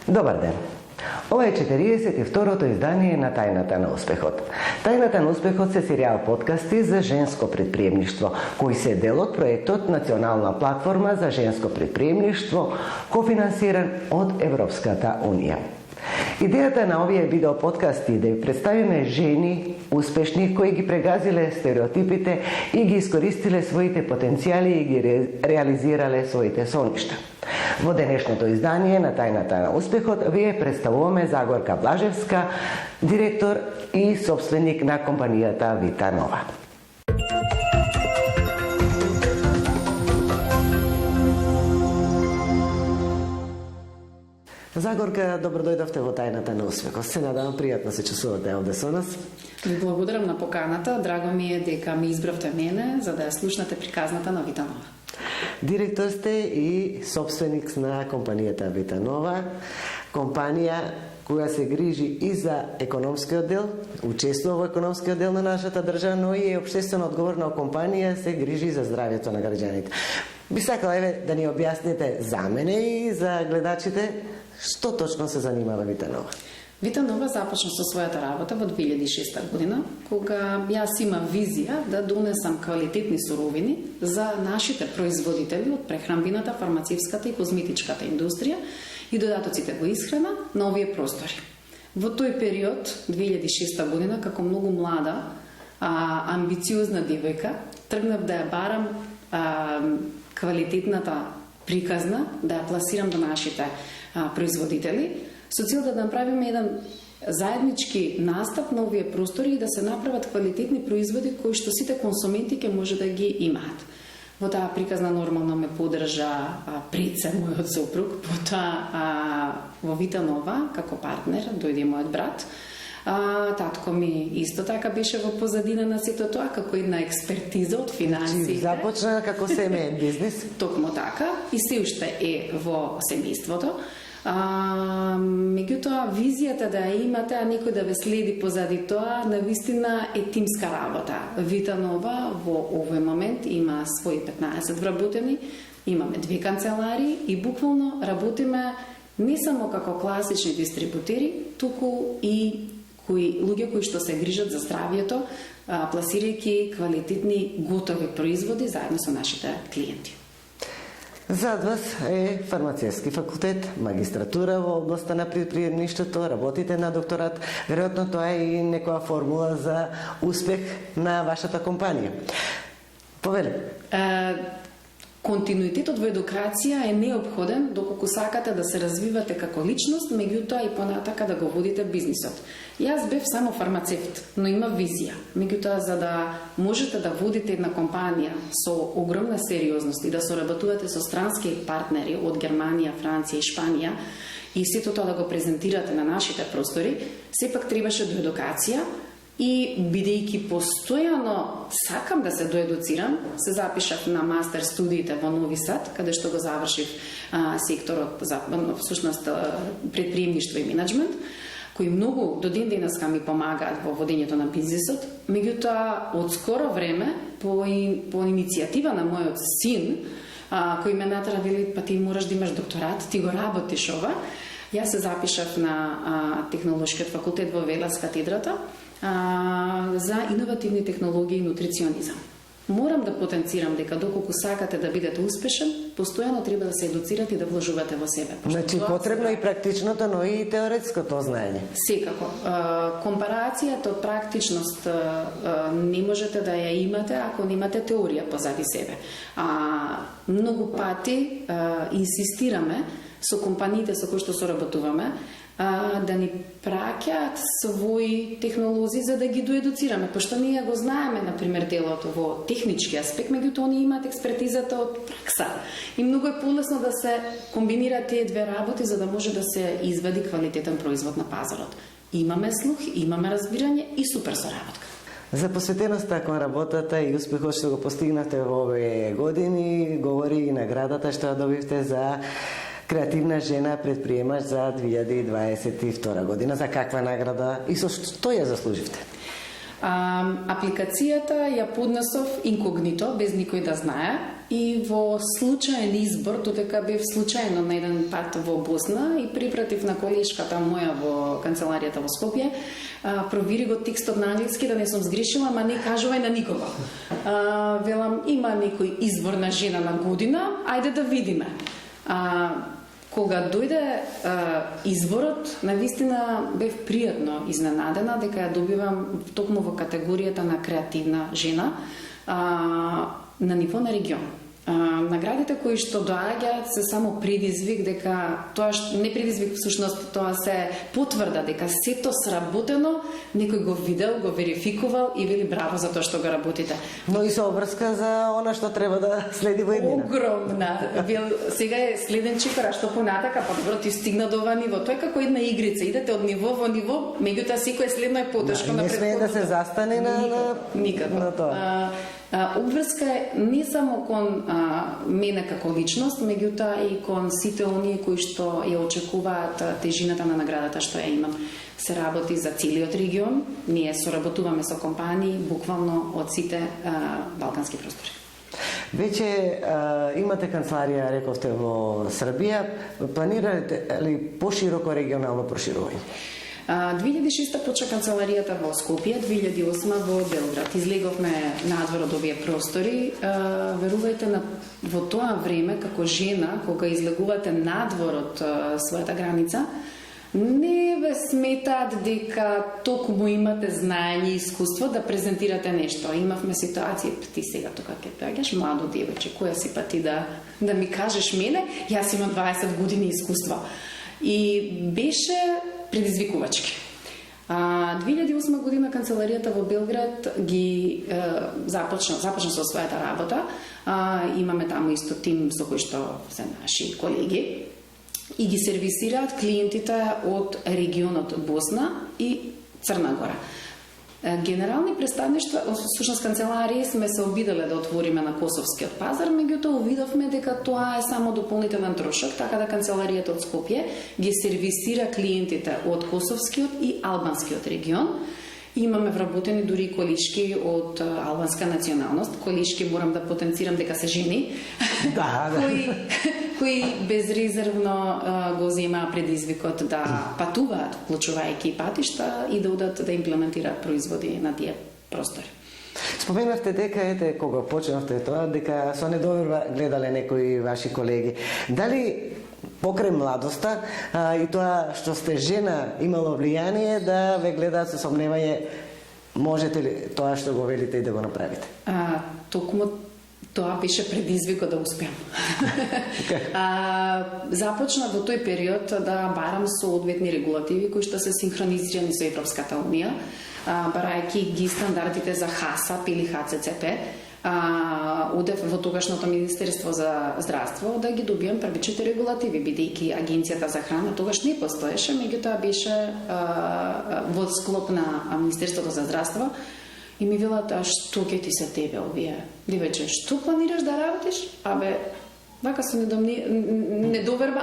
Добар ден! Ова е 42-то издание на Тајната на успехот. Тајната на успехот се серијал подкасти за женско предприемништво, кои се дел од проектот Национална платформа за женско предприемништво, кофинансиран од Европската Унија. Идејата на овие видео подкасти е да ви представиме жени успешни кои ги прегазиле стереотипите и ги искористиле своите потенцијали и ги реализирале своите соништа. Во денешното издание на Тајната на успехот вие представуваме Загорка Блажевска, директор и собственик на компанијата Вита Нова. Загорка, добро дојдовте во Тајната на успехот. Се надевам пријатно се чувствувате овде со нас. Ви благодарам на поканата. Драго ми е дека ми избравте мене за да ја слушнате приказната на Вита Нова. Директор сте и собственик на компанијата Вита Нова, компанија која се грижи и за економскиот дел, учествува во економскиот дел на нашата држава, но и е општествено одговорна компанија, се грижи за здравјето на граѓаните. Би сакала да ни објасните за мене и за гледачите што точно се занимава Вита Нова. Вита Нова започна со својата работа во 2006 година, кога јас имав визија да донесам квалитетни суровини за нашите производители од прехранбената, фармацевската и козметичката индустрија и додатоците во исхрана на овие простори. Во тој период, 2006 година, како многу млада, амбициозна девојка, тргнав да ја барам квалитетната приказна, да ја пласирам до нашите производители, со цел да направиме еден заеднички настап на овие простори и да се направат квалитетни производи кои што сите консументи ќе може да ги имаат. Во таа приказна нормално ме поддржа пред се мојот сопруг, потоа во Вита Нова како партнер дојде мојот брат. Татко ми исто така беше во позадина на сето тоа, како една експертиза од финансиите. Започна како семеен бизнис. Токму така, и се уште е во семејството. Меѓутоа, визијата да ја имате, а некој да ве следи позади тоа, навистина е тимска работа. Вита Нова во овој момент има своји 15 вработени, имаме 2 канцеларии и буквално работиме не само како класични дистрибутери, туку и луѓе кои што се грижат за здравјето, пласирајќи квалитетни готови производи заедно со нашите клиенти. Зад вас е фармацевски факултет, магистратура во областа на предприемништвото, работите на докторат. Веројатно тоа е и некоја формула за успех на вашата компанија. Повели. Континуитетот во едукација е неопходен доколку сакате да се развивате како личност, меѓутоа и понатака да го водите бизнисот. Јас бев само фармацевт, но има визија. Меѓутоа, за да можете да водите една компанија со огромна сериозност и да соработувате со странски партнери од Германија, Франција и Шпанија и сето тоа да го презентирате на нашите простори, сепак требаше до едукација. И бидејќи постојано сакам да се доедуцирам, се запишав на мастер студиите во Нови Сад, каде што го завршив секторот за всушност предприемништво и менеджмент, кои многу до ден денеска ми помагаат во водењето на бизнисот. Меѓутоа, од скоро време, по иницијатива на мојот син, кој ме натера, вели, па ти мораш да имаш докторат, ти го работиш ова, јас се запишав на Технолошкиот факултет во Велес катедрата, за иновативни технологии и нутриционизам. Морам да потенцирам дека доколку сакате да бидете успешен, постојано треба да се едуцирате и да вложувате во себе. Значи потребно и практичното, но и теоретското знаење. Секако. Компарацијата од практичност не можете да ја имате ако немате теорија позади себе. Многу пати инсистираме со компаниите со кои што соработуваме да ни праќаат своји технолози за да ги доедуцираме, пошто ние го знаеме, например, делот во технички аспект, меѓутоа они имаат експертизата од пракса. И многу е полесно да се комбинираат тие две работи за да може да се извади квалитетен производ на пазарот. Имаме слух, имаме разбирање и супер соработка. За посветеноста кон работата и успехот што го постигнавте во овие години, говори и наградата што ја добивте за креативна жена предприемач за 2022 година. За каква награда и со што ја заслуживте? Апликацијата ја поднесов инкогнито, без никој да знае. и во случаен избор, додека бев случајно на еден пат во Босна и припратив на колешката моја во канцеларијата во Скопје, провери го текстот на англиски да не сум сгрешила, ама не кажувај на никого. Велам, има некој избор на жена на година, ајде да видиме. Кога дојде изборот, навистина бев пријатно изненадена дека ја добивам токму во категоријата на креативна жена на ниво на регион. Наградите кои што доаѓаат се само предизвик дека тоа не предизвик всушност, тоа се потврда дека сето сработено, некој го видел, го верификувал и вели браво за тоа што го работите. Но и со обврска за она што треба да следи во еднина. Огромна. Сега е следен чекор, а што понатака, па добро ти стигна до ова ниво. Тоа е како една игрица, идете од ниво во ниво, меѓутоа секој следно е потешко на предходното. Не смее да се застане на тоа. Обврска е не само кон мене како личност, меѓутоа и кон сите оние кои што ја очекуваат тежината на наградата што ја имам. Се работи за целиот регион, ние соработуваме со компании буквално од сите балкански простори. Веќе имате канцеларија, рековте, во Србија, планирате ли пошироко регионално проширување? 2006 почна канцеларијата во Скопје, 2008 во Белград. Излеговме надвор од овие простори. Верувајте, во тоа време, како жена, кога излегувате надвор од својата граница, не ве сметаат дека токму имате знаење и искуство да презентирате нешто. Имавме ситуација, ти сега тука ќе пеѓаш, младо девојче, која си па ти да ми кажеш мене, јас имам 20 години искуство. И беше предизвикувачки. 2008 година канцеларијата во Белград ги започна со својата работа. Имаме таму исто тим со кој што се наши колеги и ги сервисираат клиентите од регионот Босна и Црна Гора. Генерални представништва, всушност канцеларии сме се обиделе да отвориме на косовскиот пазар, меѓутоа увидовме дека тоа е само дополнителен трошок, така да канцеларијата од Скопје ги сервисира клиентите од косовскиот и албанскиот регион. Имаме вработени дури колишки од албанска националност. Колишки морам да потенцирам дека се жени, кои безрезервно го земаа предизвикот да патуваат, вклучувајќи патишта и да одат да имплементираат производи на тие простори. Споменавте дека, кога почнавте тоа, дека со недоверба гледале некои ваши колеги. Дали покрај младоста и тоа што сте жена имало влијание да ве гледаат со сомневање, можете ли тоа што го велите и да го направите? Токму тоа беше предизвикот да успеам. Започна во тој период да барам соодветни регулативи кои што се синхронизирани со Европската унија, барајќи ги стандардите за ХАСАП или ХЦЦП. Одев во тогашното Министерство за здравство да ги добијам првичните регулативи, бидејќи Агенцијата за храна тогаш не постоеше, меѓутоа беше во склоп на Министерството за здравство. И ми велат, што ќе ти се тебе овие? Девојче, што планираш да работиш? Вака со недоверба,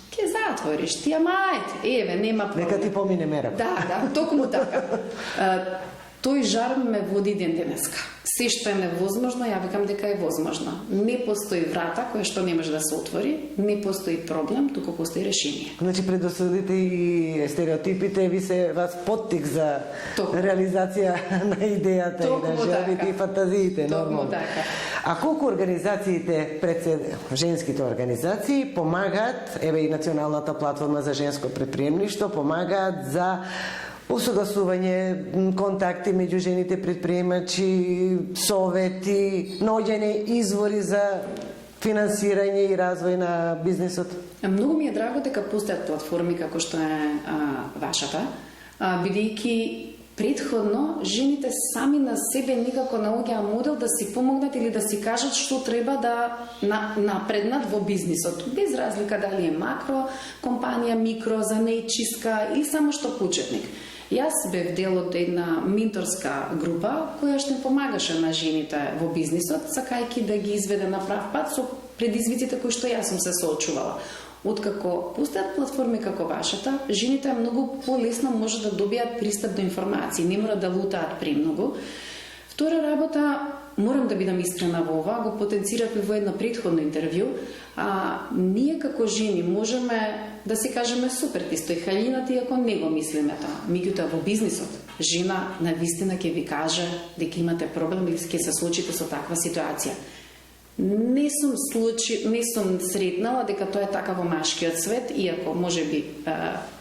ќе затвориш, ти амајте, еве, нема проблем. Нека ти помине мера. Да, токму така. Тој жар ме води ден денеска. Се што е невозможно, ја викам дека е возможно. Не постои врата која што не може да се отвори, не постои проблем, туку постои решение. Значи предосудите и стереотипите ви се вас поттик за реализација на идејата и на желбите и фантазиите, нормално. А колку организациите, женските организации, помагаат, еве и Националната платформа за женско предприемништво, помагаат за усогласување, контакти меѓу жените предприемачи, совети, наоѓање извори за финансирање и развој на бизнисот? Многу ми е драго дека постојат платформи како што е вашата, бидејќи предходно жените сами на себе некако наоѓаа модел да си помогнат или да си кажат што треба да напреднат во бизнисот, без разлика дали е макро компанија, микро, занечиска или само што почетник. Јас бев дел од една менторска група која што помагаше на жените во бизнисот, сакајќи да ги изведе на прав пат со предизвиците кои што јас сум се соочувала. Откако постојат платформи како вашата, жените многу полесно може да добијат пристап до информации, не мора да лутаат премногу. Втора работа, морам да бидам искрена во ова, го потенцирахме во едно претходно интервју, ние како жени можеме да си кажеме супер, ти стои халината и ако не го мислиме тоа. Меѓутоа во бизнисот, жена навистина ќе ви каже дека имате проблем или ќе се случите со таква ситуација. Не сум сретнала дека тоа е така во машкиот свет, иако можеби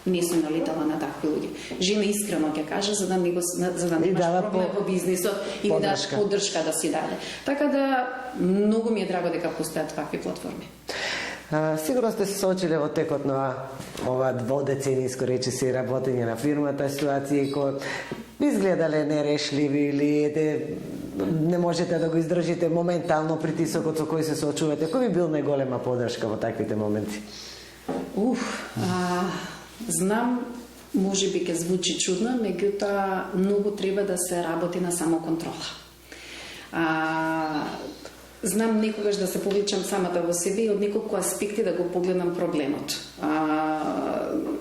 не сум налетала на такви луѓе. Жена искрено ќе каже за да не немаш проблем во бизнисот и да поддршка да си даде. Така да многу ми е драго дека постојат такви платформи. Сигурно сте се соочиле во текот на ова дводецениско речиси работење на фирмата ситуации кои изгледале нерешливи или не можете да го издржите моментално притисокот со кој се соочувате. Кој би бил најголема поддршка во таквите моменти? Знам, може би ќе звучи чудно, меѓутоа многу треба да се работи на самоконтрола. Знам некогаш да се повлечам самата во себе и од неколку аспекти да го погледнам проблемот.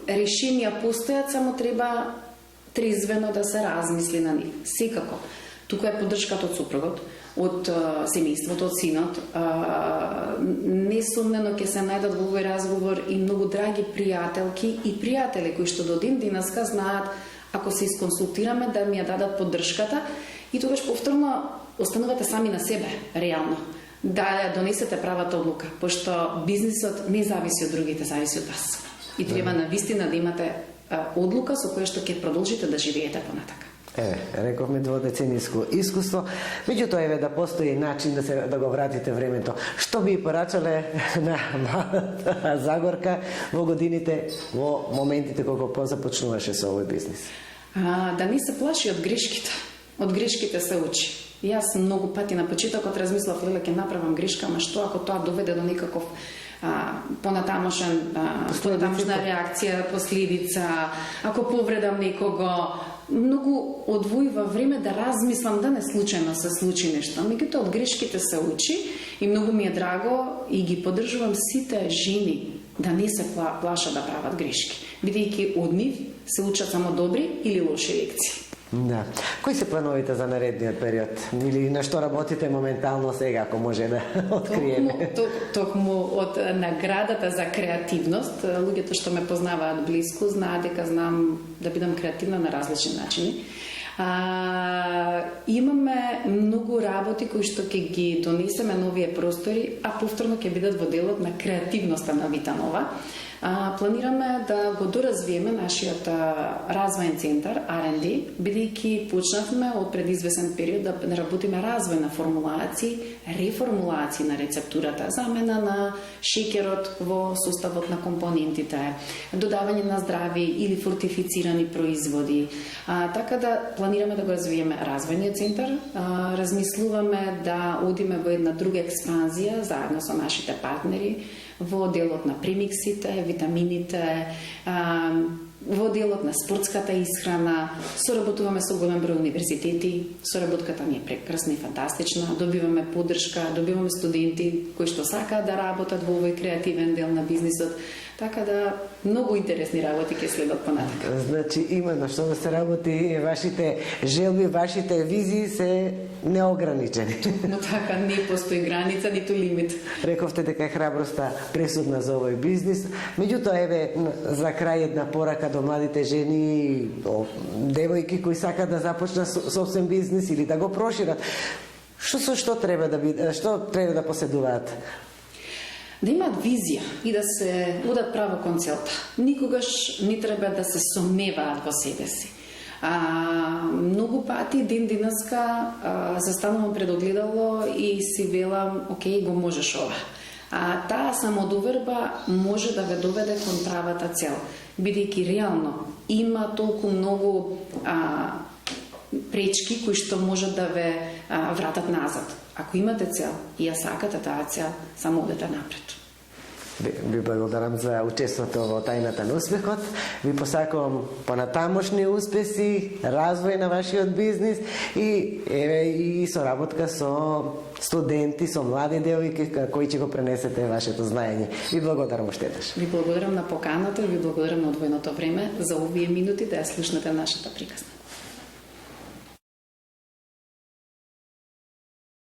Решенија постојат, само треба трезвено да се размисли на нив. Секако. Тука е поддршката од супругот, од семејството, од синот. Несумнено ќе се најдат во овој разговор и многу драги пријателки и пријатели кои што до ден денеска знаат, ако се исконсултираме, да ми ја дадат поддршката и тогаш повторно останувате сами на себе, реално. Да ја донесете правата одлука, пошто бизнисот не зависи од другите, зависи од вас. И треба навистина да имате одлука со која што ќе продолжите да живеете понатака. Рековме дводецениско искуство, меѓутоа да постои начин да го вратите времето. Што би порачале на малата Загорка во годините, во моментите кога позапочнуваше со овој бизнис? Да не се плаши од грешките. Од грешките се учи. Јас многу пати на почетокот размислав, леле, ќе направам грешка, ама што ако тоа доведе до некаков понатамошна реакција, последица, ако повредам некого, многу одвојува време да размислам да не случајно се случи нешто. Меѓутоа од грешките се учи и многу ми е драго и ги поддржувам сите жени да не се плашат да прават грешки, бидејќи од нив се учат само добри или лоши лекции. Да. Кои се плановите за наредниот период? Или на што работите моментално сега, ако може да откриеме? Токму од наградата за креативност, луѓето што ме познаваат блиску знаат дека знам да бидам креативна на различни начини. Имаме многу работи кои што ќе ги донесеме новие простори, а повторно ќе бидат во делот на креативноста на Витанова. Планираме да го доразвиеме нашиот развоен центар R&D, бидејќи почнавме од пред извесен период да работиме развој на формулации, реформулации на рецептурата, замена на шеќерот во составот на компонентите, додавање на здрави или фортифицирани производи. Така да планираме да го развиеме развојниот центар, размислуваме да одиме во една друга експанзија заедно со нашите партнери во делот на премиксите, витамините, во делот на спортската исхрана. Соработуваме со голем број универзитети, соработката ни е прекрасна и фантастична, добиваме поддршка, добиваме студенти кои што сакаат да работат во овој креативен дел на бизнисот. Така да многу интересни работи ќе следат понатака. Значи именно што да се работи, вашите желби, вашите визии се неограничени. Но така не постои граница ниту лимит. Рековте дека храброста пресудна за овој бизнис. Меѓутоа еве за крај една порака до младите жени, девојки кои сакаат да започнат собствен бизнис или да го прошират. Што треба да поседуваат? Да имаат визија и да се одат право кон целта. Никогаш не треба да се сомневаат во себе си. Многу пати ден денеска застанувам пред огледало и си велам, окей, го можеш ова. Таа самодоверба може да ве доведе кон правата цел, бидејќи реално има толку многу пречки кои што можат да ве вратат назад. Ако имате цел и ја сакате таа цел, само одете напред. Ви благодарам за учеството во тајната на успехот. Ви посакувам понатамошни успеси, развој на вашиот бизнис и соработка со студенти, со млади девојки кои ќе го пренесете вашето знаење. Ви благодарам уште еднаш. Ви благодарам на поканата и ви благодарам на одвоеното време за овие минути да ја слушнете нашата приказна.